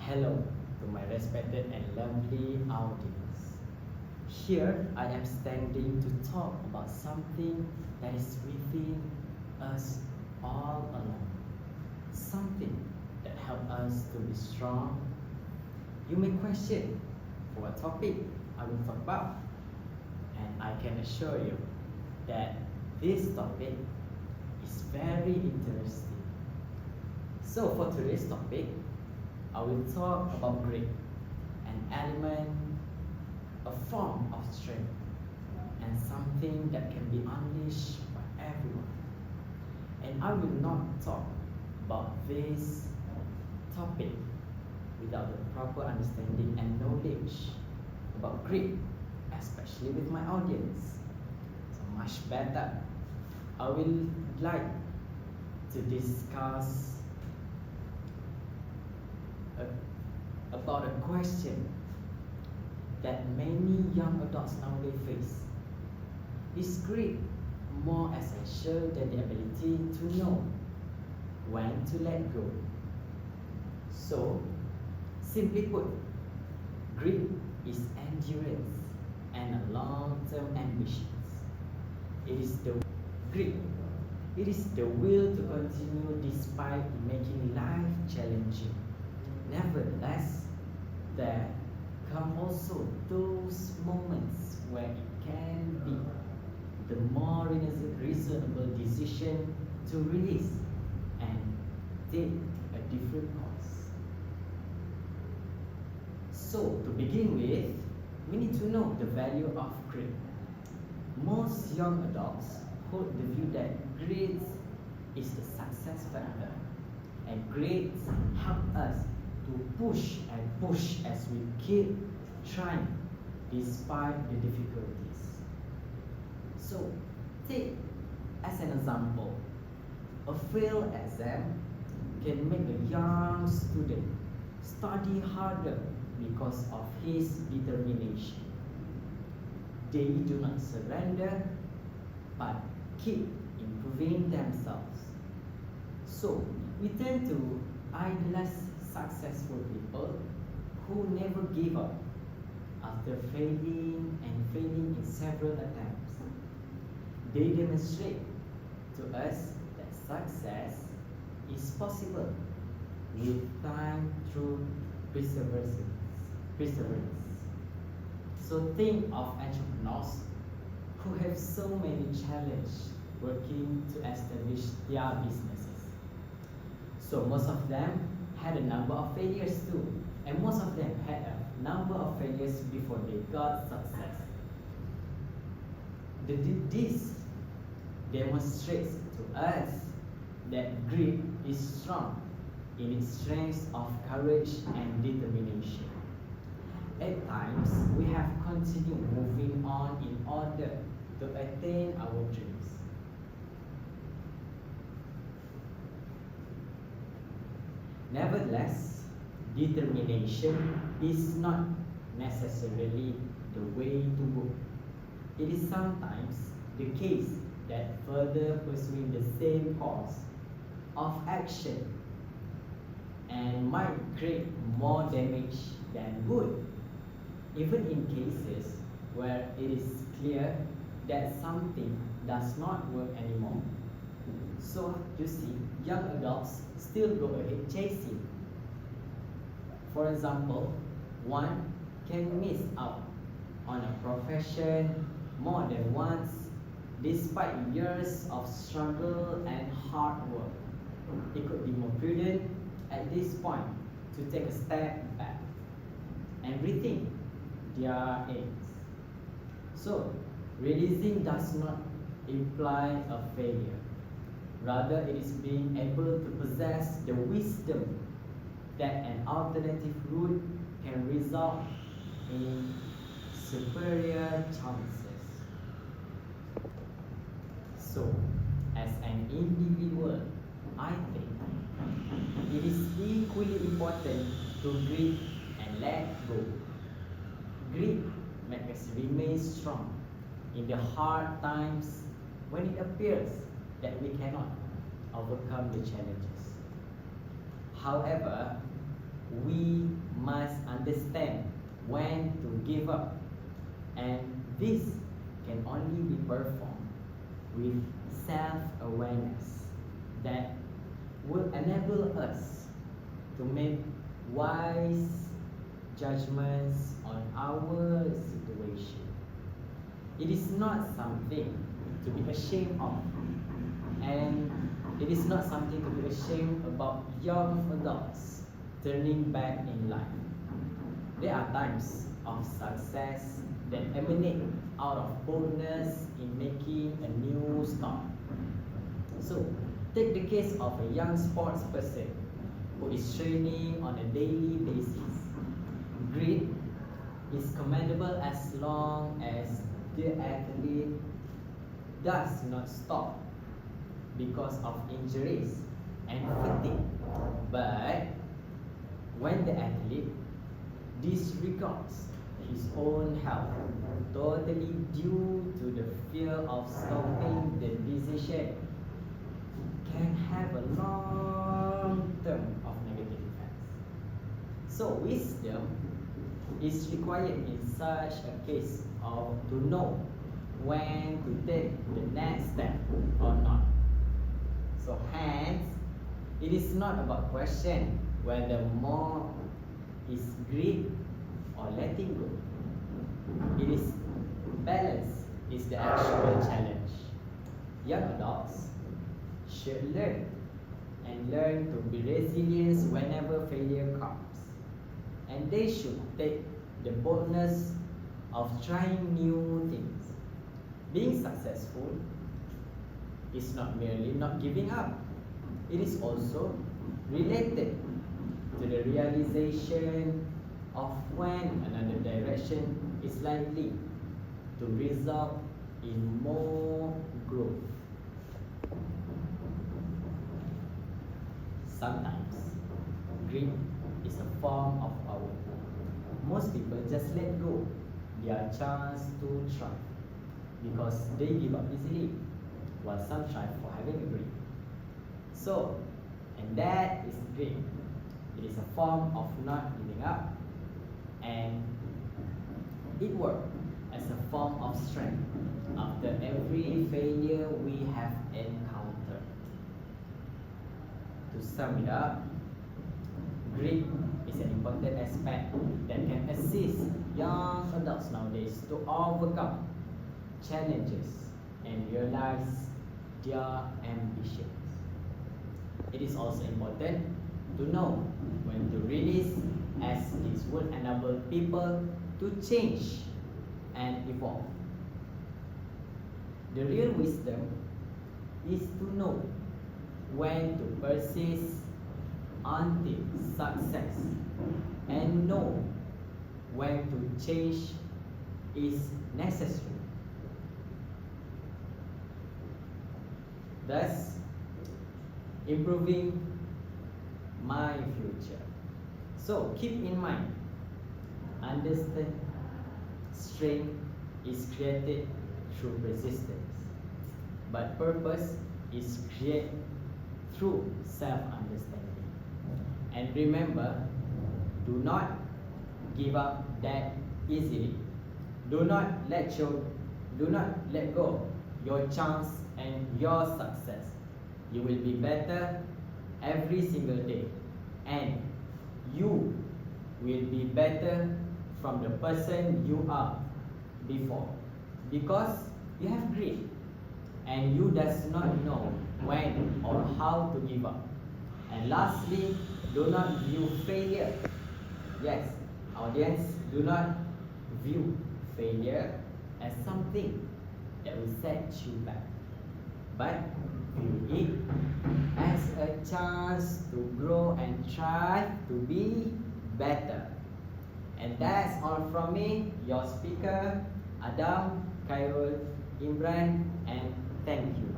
Hello to my respected and lovely audience. Here I am standing to talk about something that is within us all along. Something that helps us to be strong. You may question for what topic I will talk about, and I can assure you that this topic is very interesting. So for today's topic, I will talk about grit, an element, a form of strength, and something that can be unleashed by everyone. And I will not talk about this topic without the proper understanding and knowledge about grit, especially with my audience. So much better, I will like to discuss about a question that many young adults nowadays face. Is grit more essential than the ability to know when to let go? So, simply put, grit is endurance and a long-term ambitions. It is the grit. It is the will to continue despite making life challenging. Nevertheless, there come also those moments where it can be the more reasonable decision to release and take a different course. So, to begin with, we need to know the value of grit. Most young adults hold the view that grit is the success factor, and grit help us to push and push as we keep trying despite the difficulties. So, take as an example, a failed exam can make a young student study harder because of his determination. They do not surrender but keep improving themselves. So, we tend to idolize successful people who never give up after failing in several attempts. They demonstrate to us that success is possible with time through perseverance. So think of entrepreneurs who have so many challenges working to establish their businesses. So most of them had a number of failures too, and most of them had a number of failures before they got success. This demonstrates to us that grit is strong in its strength of courage and determination. At times, we have continued moving on in order to attain our dreams. Nevertheless, determination is not necessarily the way to go. It is sometimes the case that further pursuing the same course of action and might create more damage than good, even in cases where it is clear that something does not work anymore. So, you see, young adults still go ahead chasing. For example, one can miss out on a profession more than once despite years of struggle and hard work. It could be more prudent at this point to take a step back and rethink their aims. So, releasing does not imply a failure. Rather, it is being able to possess the wisdom that an alternative route can result in superior chances. So, as an individual, I think it is equally important to grit and let go. Grit makes us remain strong in the hard times when it appears that we cannot overcome the challenges. However, we understand when to give up, and this can only be performed with self-awareness that will enable us to make wise judgments on our situation. It is not something to be ashamed of, and it is not something to be ashamed about young adults turning back in life. There are times of success that emanate out of boldness in making a new start. So, take the case of a young sports person who is training on a daily basis. Grit is commendable as long as the athlete does not stop because of injuries and fatigue. But when the athlete disregards his own health totally due to the fear of stopping the decision, can have a long term of negative effects. So wisdom is required in such a case of to know when to take the next step or not. So hence, it is not about question whether more is grit or letting go. It is balance is the actual challenge. Young adults should learn to be resilient whenever failure comes. And they should take the boldness of trying new things. Being successful is not merely not giving up. It is also related to the realization of when another direction is likely to result in more growth. Sometimes, grit is a form of power. Most people just let go their chance to try because they give up easily, while some try for having a grit. So, and that is grit. It is a form of not giving up, and it works as a form of strength after every failure we have encountered. To sum it up, grit is an important aspect that can assist young adults nowadays to overcome challenges and realize their ambitions. It is also important to know when to release, as this will enable people to change and evolve. The real wisdom is to know when to persist until success, and know when to change is necessary. Thus, improving my future. So keep in mind, understand strength is created through persistence, but purpose is created through self-understanding. And remember, do not give up that easily. Do not let go your chance and your success. You will be better every single day, and you will be better from the person you are before, because you have grit and you does not know when or how to give up. And lastly, do not view failure. Yes, audience, do not view failure as something that will set you back, but view it as a chance to grow and try to be better. And that's all from me, your speaker, Adam, Khairul, Imran, and thank you.